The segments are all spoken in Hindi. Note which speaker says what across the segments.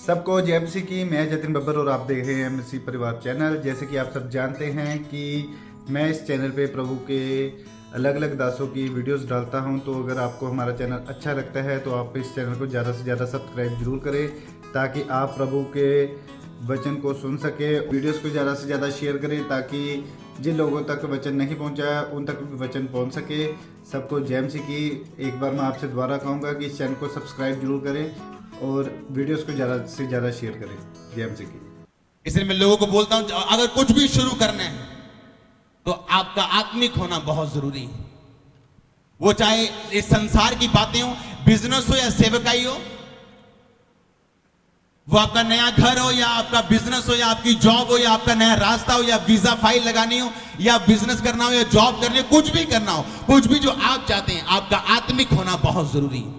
Speaker 1: सबको जय मसीह की। मैं जतिन बब्बर और आप देख रहे हैं मसीह परिवार चैनल। जैसे कि आप सब जानते हैं कि मैं इस चैनल पे प्रभु के अलग अलग दासों की वीडियोस डालता हूं, तो अगर आपको हमारा चैनल अच्छा लगता है तो आप इस चैनल को ज़्यादा से ज़्यादा सब्सक्राइब जरूर करें, ताकि आप प्रभु के वचन को सुन सके। वीडियोस को ज़्यादा से ज़्यादा शेयर करें, ताकि जिन लोगों तक वचन नहीं पहुंचा उन तक भी वचन पहुंच सके। सबको जय मसीह की। एक बार मैं आपसे दोबारा कहूँगा कि इस चैनल को सब्सक्राइब जरूर करें और वीडियोस को ज़्यादा से ज़्यादा शेयर करें। जय मसीह की।
Speaker 2: इसलिए मैं लोगों को बोलता हूं, अगर कुछ भी शुरू करना है तो आपका आत्मिक होना बहुत जरूरी है। वो चाहे इस संसार की बातें हो, बिजनेस हो या सेवकाई हो, वो आपका नया घर हो या आपका बिजनेस हो या आपकी जॉब हो या आपका नया रास्ता हो या वीजा फाइल लगानी हो या बिजनेस करना हो या जॉब करनी हो, कुछ भी करना हो, कुछ भी जो आप चाहते हैं, आपका आत्मिक होना बहुत जरूरी है।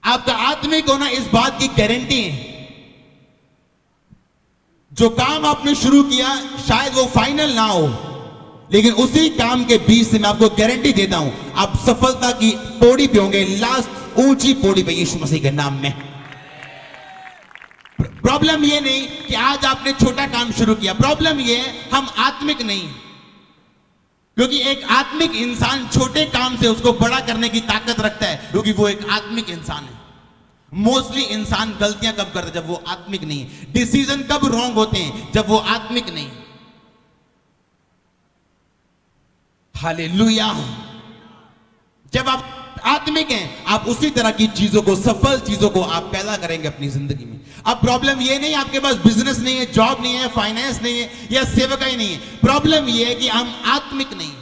Speaker 2: आपका आत्मिक होना इस बात की गारंटी है, जो काम आपने शुरू किया शायद वो फाइनल ना हो, लेकिन उसी काम के बीच से मैं आपको गारंटी देता हूं आप सफलता की पौड़ी पे होंगे, लास्ट ऊंची पौड़ी पे, यीशु मसीह के नाम में। प्रॉब्लम ये नहीं कि आज आपने छोटा काम शुरू किया, प्रॉब्लम ये है हम आत्मिक नहीं, क्योंकि एक आत्मिक इंसान छोटे काम से उसको बड़ा करने की ताकत रखता है, क्योंकि वो एक आत्मिक इंसान है। मोस्टली इंसान गलतियां कब करते हैं? जब वो आत्मिक नहीं है। डिसीजन कब रॉन्ग होते हैं? जब वो आत्मिक नहीं। हालेलुया। जब आप आत्मिक हैं, आप उसी तरह की चीजों को, सफल चीजों को आप पैदा करेंगे अपनी जिंदगी में। अब प्रॉब्लम ये नहीं आपके पास बिजनेस नहीं है, जॉब नहीं है, फाइनेंस नहीं है या सेवकाई नहीं है, प्रॉब्लम ये है कि हम आत्मिक नहीं।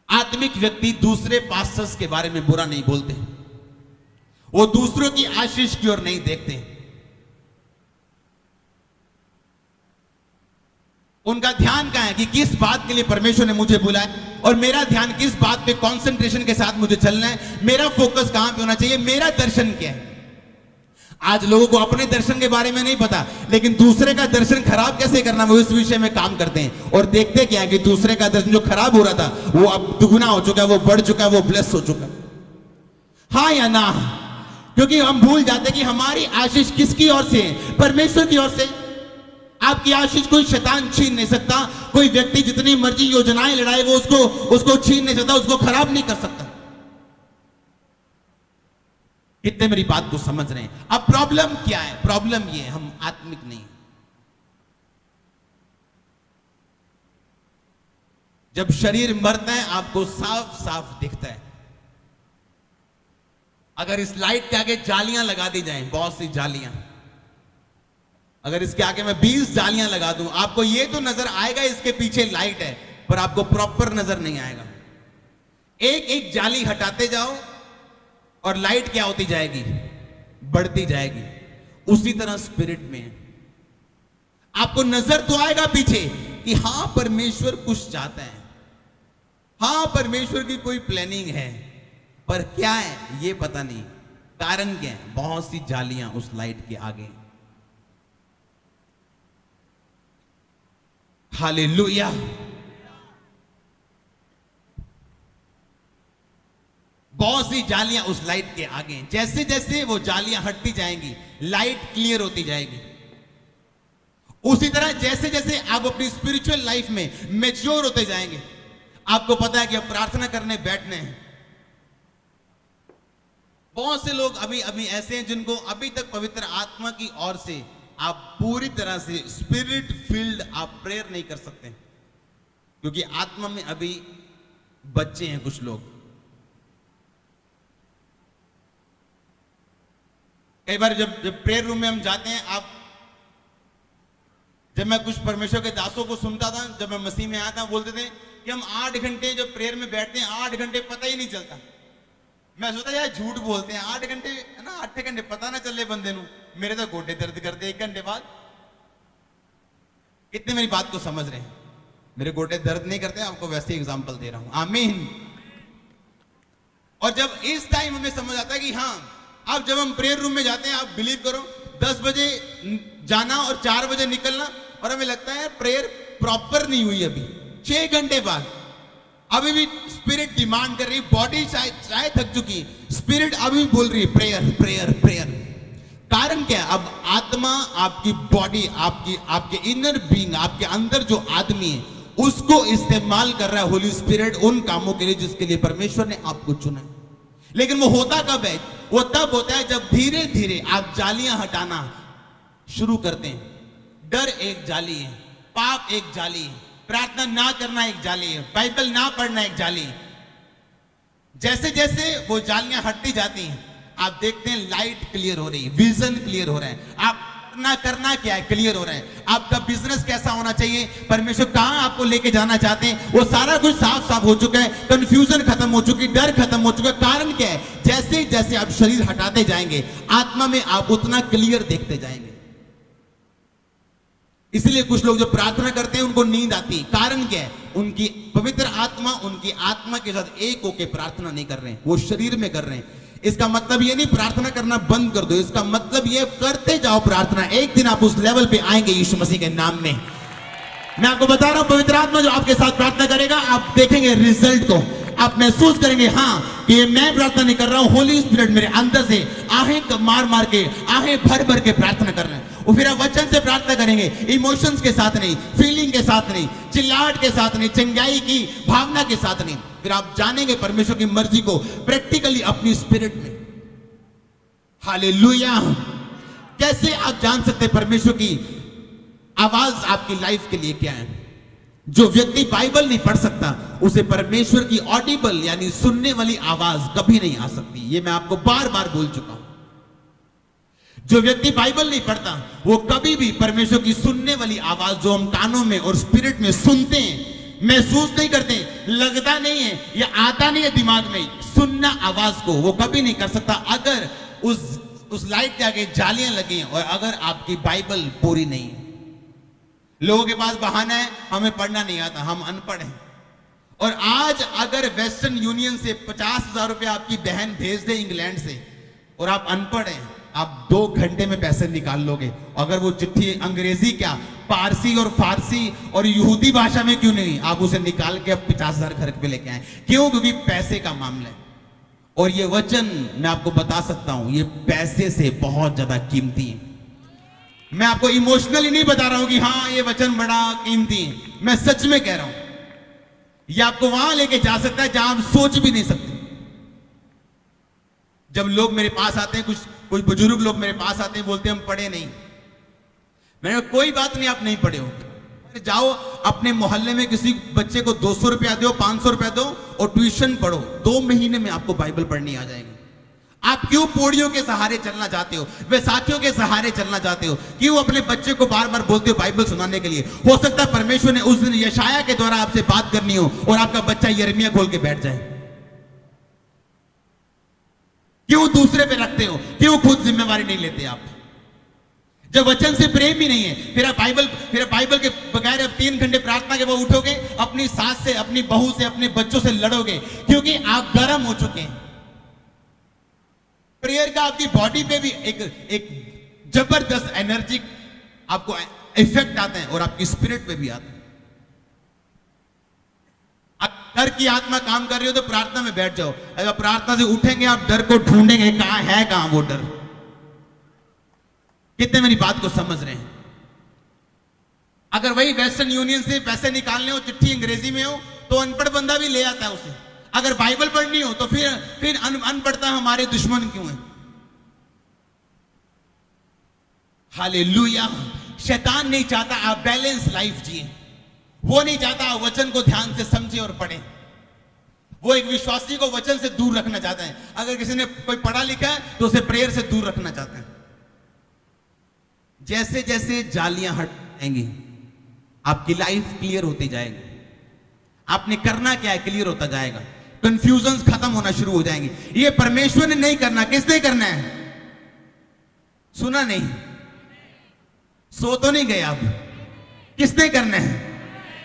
Speaker 2: आत्मिक व्यक्ति दूसरे पास्टर्स के बारे में बुरा नहीं बोलते, वो दूसरों की आशीष की ओर नहीं देखते। उनका ध्यान कहां है कि किस बात के लिए परमेश्वर ने मुझे बुलाया और मेरा ध्यान किस बात पे कंसंट्रेशन के साथ मुझे चलना है, मेरा फोकस कहां पे होना चाहिए, मेरा दर्शन क्या है। आज लोगों को अपने दर्शन के बारे में नहीं पता, लेकिन दूसरे का दर्शन खराब कैसे करना वो इस विषय में काम करते हैं, और देखते क्या है कि दूसरे का दर्शन जो खराब हो रहा था वो अब दुगुना हो चुका है, वो बढ़ चुका है, वो ब्लेस हो चुका है। हाँ या ना? क्योंकि हम भूल जाते कि हमारी आशीष किसकी ओर से है? परमेश्वर की ओर से। आपकी आशीष कोई शैतान छीन नहीं सकता। कोई व्यक्ति जितनी मर्जी योजनाएं लड़ाए वो उसको छीन नहीं सकता, उसको खराब नहीं कर सकता। कितने मेरी बात को समझ रहे हैं? अब प्रॉब्लम क्या है? प्रॉब्लम ये है हम आत्मिक नहीं। जब शरीर मरता है आपको साफ साफ दिखता है। अगर इस लाइट के आगे जालियां लगा दी जाएं, बहुत सी जालियां, अगर इसके आगे मैं 20 जालियां लगा दूं, आपको ये तो नजर आएगा इसके पीछे लाइट है, पर आपको प्रॉपर नजर नहीं आएगा। एक एक जाली हटाते जाओ और लाइट क्या होती जाएगी? बढ़ती जाएगी। उसी तरह स्पिरिट में आपको नजर तो आएगा पीछे कि हां परमेश्वर कुछ चाहता है, हां परमेश्वर की कोई प्लानिंग है, पर क्या है ये पता नहीं। कारण क्या है? बहुत सी जालियां उस लाइट के आगे। हालेलुया। बहुत सी जालियां उस लाइट के आगे। जैसे जैसे वो जालियां हटती जाएंगी, लाइट क्लियर होती जाएगी। उसी तरह जैसे जैसे आप अपनी स्पिरिचुअल लाइफ में मैच्योर होते जाएंगे, आपको पता है कि अब प्रार्थना करने बैठने हैं। बहुत से लोग अभी अभी ऐसे हैं जिनको अभी तक पवित्र आत्मा की ओर से आप पूरी तरह से स्पिरिट फील्ड आप प्रेयर नहीं कर सकते, क्योंकि आत्मा में अभी बच्चे हैं कुछ लोग। कई बार जब प्रेयर रूम में हम जाते हैं, जब मैं कुछ परमेश्वर के दासों को सुनता था, जब मैं मसीह में आया था, बोलते थे कि हम 8 घंटे जब प्रेयर में बैठते हैं, 8 घंटे पता ही नहीं चलता। मैं सोचता यार झूठ बोलते हैं, 8 घंटे है ना, 8 घंटे पता ना चले बंदे नू। मेरे तो गोडे दर्द करते 1 घंटे बाद। कितने मेरी बात को समझ रहे हैं? मेरे गोडे दर्द नहीं करते, आपको वैसे ही एग्जांपल दे रहा हूं। आमीन। और जब इस टाइम हमें समझ आता है कि हाँ, अब जब हम प्रेयर रूम में जाते हैं, आप बिलीव करो 10 बजे जाना और 4 बजे निकलना, और हमें लगता है प्रेयर प्रॉपर नहीं हुई अभी, 6 घंटे बाद अभी भी स्पिरिट डिमांड कर रही, बॉडी चाहे थक चुकी, स्पिरिट अभी भी बोल रही है प्रेयर प्रेयर प्रेयर। कारण क्या है? अब आत्मा, आपकी बॉडी, आपके इनर बीइंग, आपके अंदर जो आदमी है उसको इस्तेमाल कर रहा है होली स्पिरिट उन कामों के लिए जिसके लिए परमेश्वर ने आपको चुना है। लेकिन वो होता कब है? वो तब होता है जब धीरे धीरे आप जालियां हटाना शुरू करते हैं। डर एक जाली है, पाप एक जाली है, प्रार्थना ना करना एक जाली है, बाइबल ना पढ़ना एक जाली है। जैसे जैसे वो जालियां हटती जाती हैं आप देखते हैं लाइट क्लियर हो रही है, विजन क्लियर हो रहा है, आप करना क्या है क्लियर हो रहा है, आपका बिजनेस कैसा होना चाहिए, परमेश्वर कहां आपको लेके जाना चाहते हैं, वो सारा कुछ साफ साफ हो चुका है। कंफ्यूजन खत्म हो चुकी, डर खत्म हो चुका है। कारण क्या है? जैसे जैसे आप शरीर हटाते जाएंगे आत्मा में आप उतना क्लियर देखते जाएंगे। इसलिए कुछ लोग जो प्रार्थना करते हैं उनको नींद आती है। कारण क्या है? उनकी पवित्र आत्मा उनकी आत्मा के साथ एक होकर प्रार्थना नहीं कर रहे हैं, वो शरीर में कर रहे हैं। इसका मतलब ये नहीं प्रार्थना करना बंद कर दो, इसका मतलब ये करते जाओ प्रार्थना। एक दिन आप उस लेवल पे आएंगे यीशु मसीह के नाम में। मैं आपको बता रहा हूं, पवित्र आत्मा जो आपके साथ प्रार्थना करेगा आप देखेंगे रिजल्ट को, आप महसूस करेंगे हाँ कि ये मैं प्रार्थना नहीं कर रहा हूं, होली स्पिरिट मेरे अंदर से आहें मार मार के, आहें भर भर के प्रार्थना कर रहे हैं। और फिर आप वचन से प्रार्थना करेंगे, इमोशंस के साथ नहीं, फीलिंग के साथ नहीं, चिल्लाहट के साथ नहीं, चंगाई की भावना के साथ नहीं। फिर आप जानेंगे परमेश्वर की मर्जी को प्रैक्टिकली अपनी स्पिरिट में। हालेलुया। कैसे आप जान सकते हैं परमेश्वर की आवाज आपकी लाइफ के लिए क्या है? जो व्यक्ति बाइबल नहीं पढ़ सकता उसे परमेश्वर की ऑडिबल यानी सुनने वाली आवाज कभी नहीं आ सकती। ये मैं आपको बार बार बोल चुका हूं। जो व्यक्ति बाइबल नहीं पढ़ता वो कभी भी परमेश्वर की सुनने वाली आवाज जो हम कानों में और स्पिरिट में सुनते हैं, महसूस नहीं करते, लगता नहीं है या आता नहीं है दिमाग में, सुनना आवाज को वो कभी नहीं कर सकता अगर उस लाइट के आगे जालियां लगी हैं और अगर आपकी बाइबल पूरी नहीं है। लोगों के पास बहाना है हमें पढ़ना नहीं आता, हम अनपढ़ हैं। और आज अगर वेस्टर्न यूनियन से 50,000 रुपया आपकी बहन भेज दे इंग्लैंड से और आप अनपढ़ हैं, आप 2 घंटे में पैसे निकाल लोगे। अगर वो चिट्ठी अंग्रेजी क्या, पारसी और फारसी और यहूदी भाषा में क्यों नहीं, आप उसे निकाल के अब 50,000 घर पे लेके आए। क्यों? क्योंकि पैसे का मामला है। और ये वचन मैं आपको बता सकता हूं ये पैसे से बहुत ज्यादा कीमती है। मैं आपको इमोशनली नहीं बता रहा हूं कि हाँ ये वचन बड़ा कीमती है, मैं सच में कह रहा हूं ये आपको वहां लेके जा सकता है जहां आप सोच भी नहीं सकते। जब लोग मेरे पास आते हैं, कुछ बुजुर्ग लोग मेरे पास आते हैं, बोलते हैं हम पढ़े नहीं। मैंने कहा कोई बात नहीं, आप नहीं पढ़े हो, जाओ अपने मोहल्ले में किसी बच्चे को 200 रुपया दो, 500 रुपया दो और ट्यूशन पढ़ो, 2 महीने में आपको बाइबल पढ़नी आ जाएगी। आप क्यों पौड़ियों के सहारे चलना चाहते हो, वैसाखियों के सहारे चलना चाहते हो? क्यों अपने बच्चे को बार बार बोलते हो बाइबल सुनाने के लिए? हो सकता है परमेश्वर ने उस दिन यशाया के द्वारा आपसे बात करनी हो और आपका बच्चा यिर्मयाह खोल के बैठ जाए। क्यों दूसरे पे रखते हो? क्यों खुद जिम्मेवारी नहीं लेते आप? जब वचन से प्रेम ही नहीं है फिर आप बाइबल के बगैर अब 3 घंटे प्रार्थना के बाद उठोगे, अपनी सास से, अपनी बहू से, अपने बच्चों से लड़ोगे क्योंकि आप गर्म हो चुके हैं। प्रेयर का आपकी बॉडी पे भी एक जबरदस्त एनर्जी आपको इफेक्ट आता है और आपकी स्पिरिट पे भी आता है। आप डर की आत्मा काम कर रही हो तो प्रार्थना में बैठ जाओ। अगर प्रार्थना से उठेंगे आप डर को ढूंढेंगे, कहां है, कहां वो डर। कितने मेरी बात को समझ रहे हैं? अगर वही वेस्टर्न यूनियन से पैसे निकालने हो, चिट्ठी अंग्रेजी में हो तो अनपढ़ बंदा भी ले आता है उसे। अगर बाइबल पढ़नी हो तो फिर अनपढ़ता हमारे दुश्मन क्यों है? हालेलुया। शैतान नहीं चाहता आप बैलेंस लाइफ जिए, वो नहीं चाहता आप वचन को ध्यान से समझे और पढ़े। वो एक विश्वासी को वचन से दूर रखना चाहता है। अगर किसी ने कोई पढ़ा लिखा है तो उसे प्रेयर से दूर रखना चाहता है। जैसे जैसे जालियां हट जाएंगी आपकी लाइफ क्लियर होती जाएगी। आपने करना क्या है क्लियर होता जाएगा, कंफ्यूजन खत्म होना शुरू हो जाएंगी। ये परमेश्वर ने नहीं करना, किसने करना है? सुना नहीं? सो तो नहीं गए आप? किसने करना है?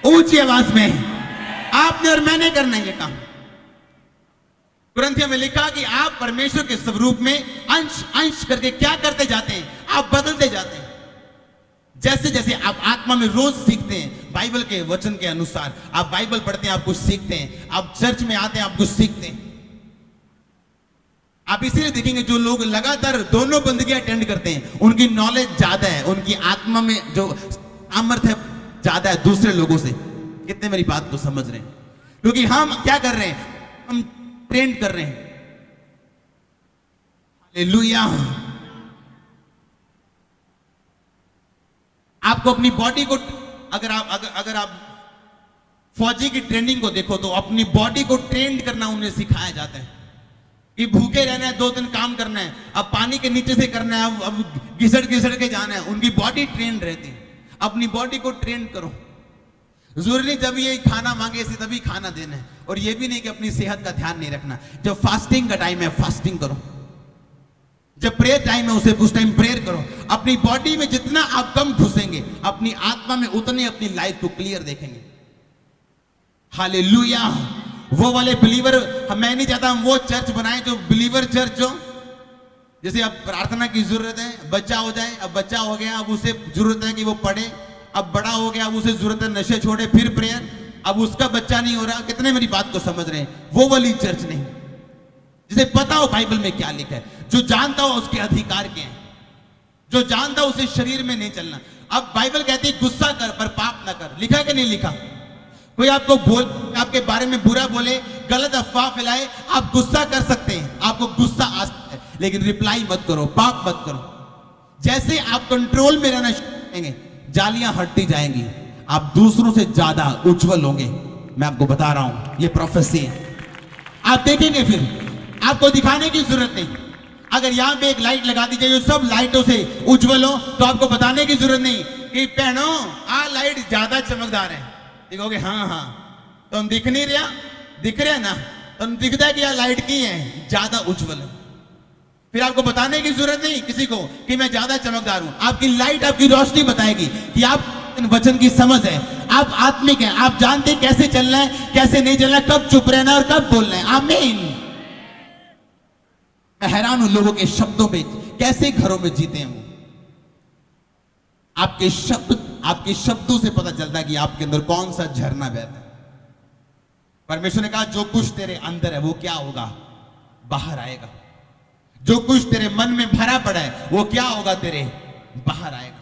Speaker 2: ऊंची आवाज में आपने और मैंने करना है ये काम। कुरिन्थियों में लिखा कि आप परमेश्वर के स्वरूप में अंश अंश करके क्या करते जाते हैं? आप बदलते जाते हैं। जैसे जैसे आप आत्मा में रोज सीखते हैं, बाइबल के वचन के अनुसार आप बाइबल पढ़ते हैं, आप कुछ सीखते हैं, आप चर्च में आते हैं, आप कुछ सीखते हैं। आप इसीलिए देखेंगे जो लोग लगातार दोनों बंदगियां अटेंड करते हैं, उनकी नॉलेज ज्यादा है, उनकी आत्मा में जो सामर्थ्य है ज्यादा है दूसरे लोगों से। कितने मेरी बात को समझ रहे हैं? क्योंकि हम क्या कर रहे हैं, हम ट्रेंड कर रहे हैं। हालेलुया। आपको अपनी बॉडी को, अगर आप फौजी की ट्रेनिंग को देखो तो अपनी बॉडी को ट्रेंड करना उन्हें सिखाया जाता है कि भूखे रहना है, 2 दिन काम करना है, अब पानी के नीचे से करना है, अब घिसड़ घिसड़ के जाना है। उनकी बॉडी ट्रेंड रहती है। अपनी बॉडी को ट्रेंड करो। जरूरी नहीं जब ये खाना मांगे इसे तभी खाना देना है, और ये भी नहीं कि अपनी सेहत का ध्यान नहीं रखना। जब फास्टिंग का टाइम है फास्टिंग करो, जब प्रेयर टाइम है उस टाइम प्रेयर करो। अपनी बॉडी में जितना आप कम घुसेंगे, अपनी आत्मा में उतने अपनी लाइफ को क्लियर देखेंगे। हालेलुया। वो वाले बिलीवर, मैं नहीं चाहता हम वो चर्च बनाएं जो बिलीवर चर्च हो, जैसे अब प्रार्थना की जरूरत है, बच्चा हो जाए, अब बच्चा हो गया, अब उसे जरूरत है कि वो पढ़े, अब बड़ा हो गया, अब उसे जरूरत है नशे छोड़े, फिर प्रेयर, अब उसका बच्चा नहीं हो रहा। कितने मेरी बात को समझ रहे हैं? वो वाली चर्च नहीं, जिसे पता हो बाइबल में क्या लिखा है, जो जानता हो उसके अधिकार क्या है, जो जानता हो उसे शरीर में नहीं चलना। अब बाइबल कहती है गुस्सा कर पर पाप ना कर। लिखा कि नहीं लिखा? कोई आपको आपके बारे में बुरा बोले, गलत अफवाह फैलाए, आप गुस्सा कर सकते हैं, आपको गुस्सा आ सकता है, लेकिन रिप्लाई मत करो, पाप मत करो। जैसे आप कंट्रोल में रहना शुरू करेंगे, जालियां हटती जाएंगी, आप दूसरों से ज्यादा उज्जवल होंगे। मैं आपको बता रहा हूं, ये प्रोफेसी है। आप देखेंगे, फिर आपको दिखाने की जरूरत नहीं। अगर यहां पे एक लाइट लगा दी जाए जो सब लाइटों से उज्जवल हो, तो आपको बताने की जरूरत नहीं कि बहनों आ लाइट ज्यादा चमकदार है। देखोगे हाँ हाँ, तो हम दिख नहीं रहा, दिख रहे ना, तो हम दिखता है कि यह लाइट की है, ज्यादा उज्जवल है। फिर आपको बताने की जरूरत नहीं किसी को कि मैं ज्यादा चमकदार हूं। आपकी लाइट, आपकी रोशनी बताएगी कि आप वचन की समझ है, आप आत्मिक हैं, आप जानते हैं कैसे चलना है, कैसे नहीं चलना है, कब चुप रहना है और कब बोलना है। आमीन। मैं हैरान हूं लोगों के शब्दों पे, कैसे घरों में जीते हैं वो। आपके शब्दों से पता चलता है कि आपके अंदर कौन सा झरना बहता है। परमेश्वर ने कहा जो कुछ तेरे अंदर है वो क्या होगा, बाहर आएगा। जो कुछ तेरे मन में भरा पड़ा है वो क्या होगा, तेरे बाहर आएगा।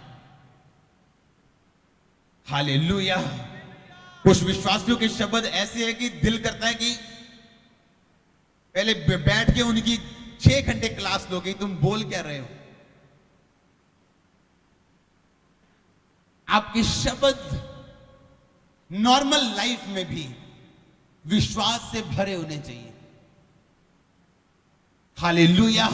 Speaker 2: हालेलुया। कुछ विश्वासियों के शब्द ऐसे हैं कि दिल करता है कि पहले बैठ के उनकी 6 घंटे क्लास लोगे, तुम बोल क्या रहे हो। आपके शब्द नॉर्मल लाइफ में भी विश्वास से भरे होने चाहिए। हालेलुया।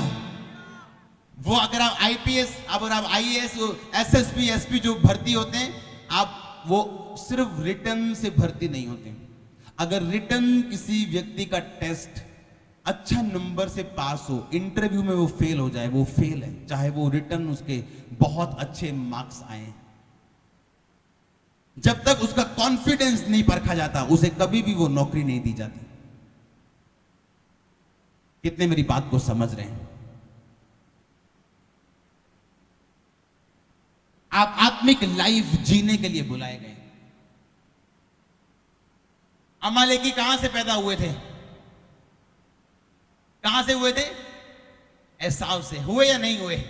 Speaker 2: वो अगर आप आईपीएस, अगर आप आईएएस, एसएसपी, एसपी जो भर्ती होते हैं, आप वो सिर्फ रिटर्न से भर्ती नहीं होते। अगर रिटर्न किसी व्यक्ति का टेस्ट अच्छा नंबर से पास हो, इंटरव्यू में वो फेल हो जाए, वो फेल है, चाहे वो रिटर्न उसके बहुत अच्छे मार्क्स आए। जब तक उसका कॉन्फिडेंस नहीं परखा जाता, उसे कभी भी वो नौकरी नहीं दी जाती। कितने मेरी बात को समझ रहे हैं? आप आत्मिक लाइफ जीने के लिए बुलाए गए। अमालेकी कहां से पैदा हुए थे? कहां से हुए थे? एसाव से। हुए या नहीं हुए?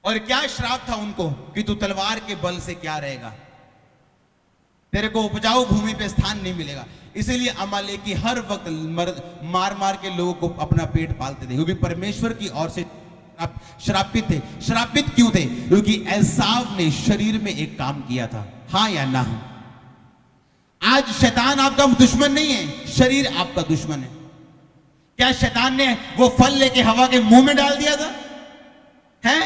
Speaker 2: और क्या श्राप था उनको कि तू तलवार के बल से क्या रहेगा, तेरे को उपजाऊ भूमि पे स्थान नहीं मिलेगा। इसीलिए अमालेकी हर वक्त मार मार के लोगों को अपना पेट पालते थे, क्योंकि परमेश्वर की ओर से श्रापित थे। श्रापित क्यों थे? क्योंकि एसाव ने शरीर में एक काम किया था। हाँ या ना? आज शैतान आपका दुश्मन नहीं है, शरीर आपका दुश्मन है। क्या शैतान ने वो फल लेके हवा के मुंह में डाल दिया था? हैं?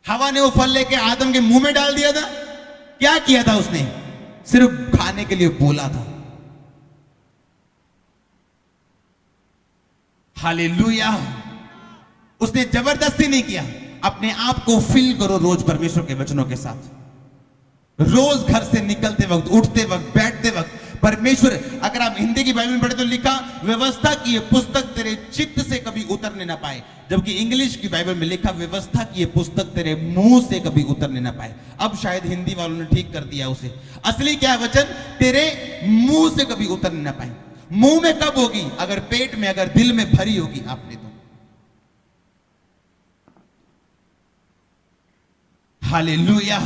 Speaker 2: हवा ने वो फल लेके आदम के मुंह में डाल दिया था? क्या किया था उसने? सिर्फ खाने के लिए बोला था। हालेलुया। उसने जबरदस्ती नहीं किया। अपने आप को फिल करो रोज परमेश्वर के वचनों के साथ। रोज घर से निकलते वक्त, उठते वक्त, बैठते वक्त परमेश्वर, अगर आप हिंदी की बाइबल में पढ़े तो लिखा, व्यवस्था की ये पुस्तक तेरे चित्त से कभी उतरने ना पाए, जबकि इंग्लिश की बाइबल में लिखा, व्यवस्था की ये पुस्तक तेरे मुंह से कभी उतरने ना पाए। अब शायद हिंदी वालों ने ठीक कर दिया उसे। असली क्या है वचन? तेरे मुंह से कभी उतरने ना पाए। मुंह में कब होगी? अगर पेट में, अगर दिल में भरी होगी आपने तो। हालेलुया।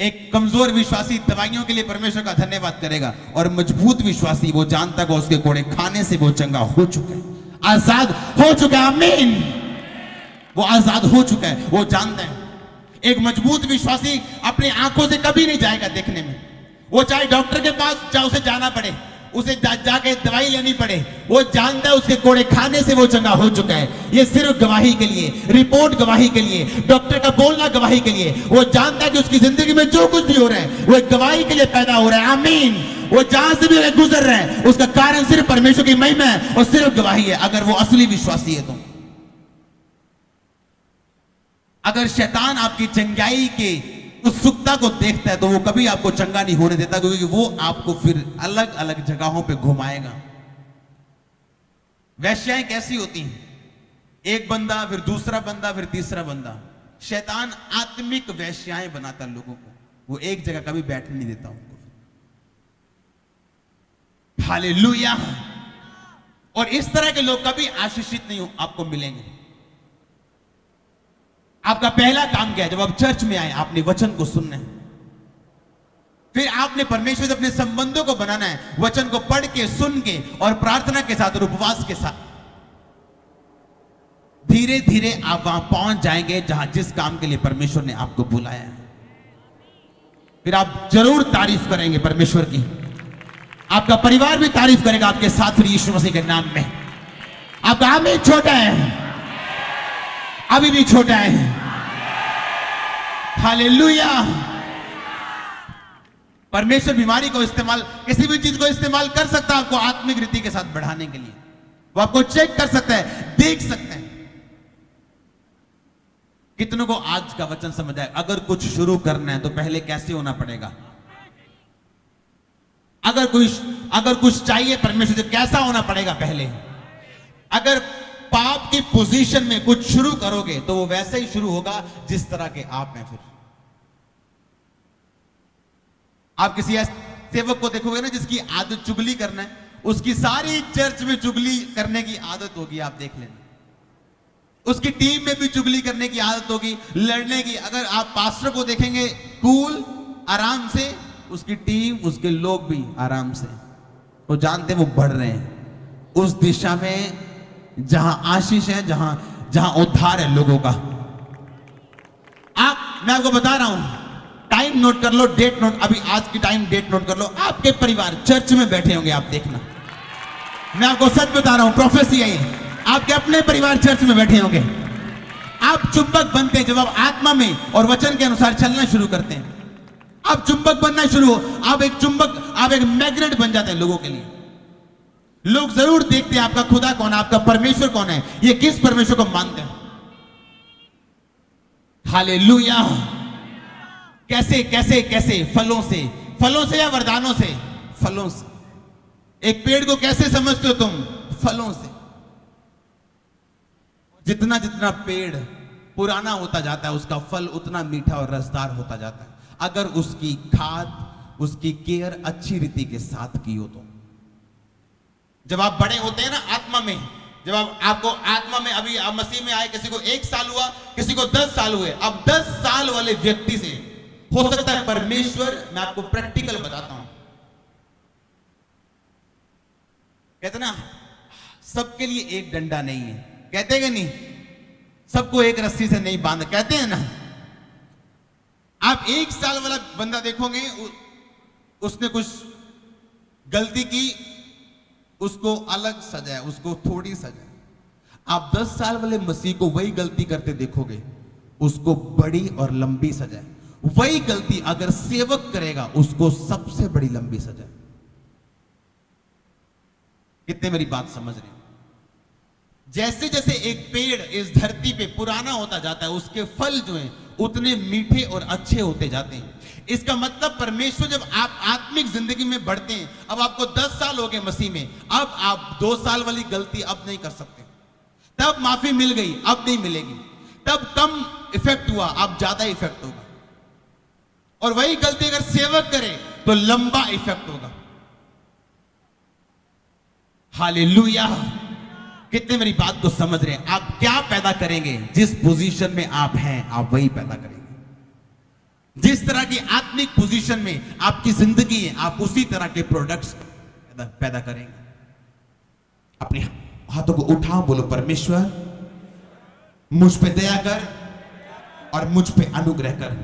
Speaker 2: एक कमजोर विश्वासी दवाइयों के लिए परमेश्वर का धन्यवाद करेगा, और मजबूत विश्वासी वो जानता है उसके कोड़े खाने से वो चंगा हो चुका है, आजाद हो चुका है। आमीन। वो आजाद हो चुका है, वो जानता है। एक मजबूत विश्वासी अपनी आंखों से कभी नहीं जाएगा देखने में। वो चाहे डॉक्टर के पास उसे जाना पड़े, उसे जाके दवाई लेनी पड़े, वो जानता है उसके कोड़े खाने से वो चंगा हो चुका है। ये सिर्फ गवाही के लिए, रिपोर्ट गवाही के लिए, डॉक्टर का बोलना गवाही के लिए। वो जानता है कि उसकी जिंदगी में जो कुछ भी हो रहा है वो एक गवाही के लिए पैदा हो रहा है। आमीन। वो जहां से भी गुजर रहे हैं उसका कारण सिर्फ परमेश्वर की महिमा है और सिर्फ गवाही है, अगर वो असली विश्वासी है तो। अगर शैतान आपकी चंगाई के उत्सुकता को देखता है तो वो कभी आपको चंगा नहीं होने देता, क्योंकि वो आपको फिर अलग अलग जगहों पे घुमाएगा। वैश्याएं कैसी होती हैं? एक बंदा, फिर दूसरा बंदा, फिर तीसरा बंदा। शैतान आत्मिक वैश्याएं बनाता लोगों को, वो एक जगह कभी बैठने नहीं देता उनको। हालेलुया। और इस तरह के लोग कभी आशीषित नहीं हो आपको मिलेंगे। आपका पहला काम क्या है? जब आप चर्च में आए आपने वचन को सुनना है, फिर आपने परमेश्वर से अपने संबंधों को बनाना है, वचन को पढ़ के, सुन के और प्रार्थना के साथ और उपवास के साथ। धीरे धीरे आप वहां पहुंच जाएंगे जहां जिस काम के लिए परमेश्वर ने आपको बुलाया है। फिर आप जरूर तारीफ करेंगे परमेश्वर की। आपका परिवार भी तारीफ करेगा आपके साथ, फिर यीशु मसीह के नाम में। आपका आमीन छोटा है, अभी भी छोटा है। हालेलुया। परमेश्वर बीमारी को इस्तेमाल, किसी भी चीज को इस्तेमाल कर सकता है आपको आत्मिक रीति के साथ बढ़ाने के लिए। वो आपको चेक कर सकता है, देख सकते हैं। कितनों को आज का वचन समझ आए? अगर कुछ शुरू करना है तो पहले कैसे होना पड़ेगा? अगर कुछ चाहिए परमेश्वर से, कैसा होना पड़ेगा पहले? अगर पाप की पोजीशन में कुछ शुरू करोगे तो वो वैसे ही शुरू होगा जिस तरह के आप हैं। फिर आप किसी ऐसे सेवक को देखोगे ना जिसकी आदत चुगली करना है, उसकी सारी चर्च में चुगली करने की आदत होगी, आप देख लेना। उसकी टीम में भी चुगली करने की आदत होगी, लड़ने की। अगर आप पास्टर को देखेंगे कूल, आराम से, उसकी टीम, उसके लोग भी आराम से। वो जानते वो बढ़ रहे हैं उस दिशा में जहां आशीष है, जहां उद्धार है लोगों का। मैं आपको बता रहा हूं, टाइम नोट कर लो, डेट नोट, अभी आज की टाइम डेट नोट कर लो। आपके परिवार चर्च में बैठे होंगे, आप देखना। मैं आपको सच बता रहा हूं, प्रोफेसी है ये। आपके अपने परिवार चर्च में बैठे होंगे। आप चुंबक बनते हैं जब आप आत्मा में और वचन के अनुसार चलना शुरू करते हैं। आप चुंबक बनना शुरू हो, आप एक मैग्नेट बन जाते हैं लोगों के लिए। लोग जरूर देखते हैं आपका खुदा कौन है, आपका परमेश्वर कौन है, ये किस परमेश्वर को मानते हैं। हालेलुया। कैसे कैसे कैसे? फलों से या वरदानों से? फलों से। एक पेड़ को कैसे समझते हो तुम? फलों से। जितना जितना पेड़ पुराना होता जाता है उसका फल उतना मीठा और रसदार होता जाता है, अगर उसकी खाद, उसकी केयर अच्छी रीति के साथ की हो तो। जब आप बड़े होते हैं ना आत्मा में, जब आपको आत्मा में, अभी आप मसीह में आए, किसी को 1 साल हुआ, किसी को 10 साल हुए। अब 10 साल वाले व्यक्ति से हो सकता है परमेश्वर, मैं आपको प्रैक्टिकल बताता हूं, कहते ना सबके लिए एक डंडा नहीं है, कहते हैं कि नहीं? सबको एक रस्सी से नहीं बांध, कहते हैं ना। आप 1 साल वाला बंदा देखोगे, उसने कुछ गलती की, उसको अलग सजाया, उसको थोड़ी सजाया। आप 10 साल वाले मसीह को वही गलती करते देखोगे, उसको बड़ी और लंबी सजाए। वही गलती अगर सेवक करेगा, उसको सबसे बड़ी लंबी सजाए। कितने मेरी बात समझ रहे हैं? जैसे जैसे एक पेड़ इस धरती पे पुराना होता जाता है, उसके फल जो हैं उतने मीठे और अच्छे होते जाते हैं। इसका मतलब परमेश्वर जब आप आत्मिक जिंदगी में बढ़ते हैं, अब आपको 10 साल हो गए मसीह में, अब आप 2 साल वाली गलती अब नहीं कर सकते। तब माफी मिल गई, अब नहीं मिलेगी। तब कम इफेक्ट हुआ, अब ज्यादा इफेक्ट होगा। और वही गलती अगर सेवक करे तो लंबा इफेक्ट होगा। हालेलुया। कितने मेरी बात को समझ रहे हैं? आप क्या पैदा करेंगे, जिस पोजीशन में आप हैं आप वही पैदा करेंगे। जिस तरह की आत्मिक पोजीशन में आपकी जिंदगी है, आप उसी तरह के प्रोडक्ट्स पैदा करेंगे। अपने हाथों को उठाओ, बोलो परमेश्वर मुझ पे दया कर और मुझ पे अनुग्रह कर।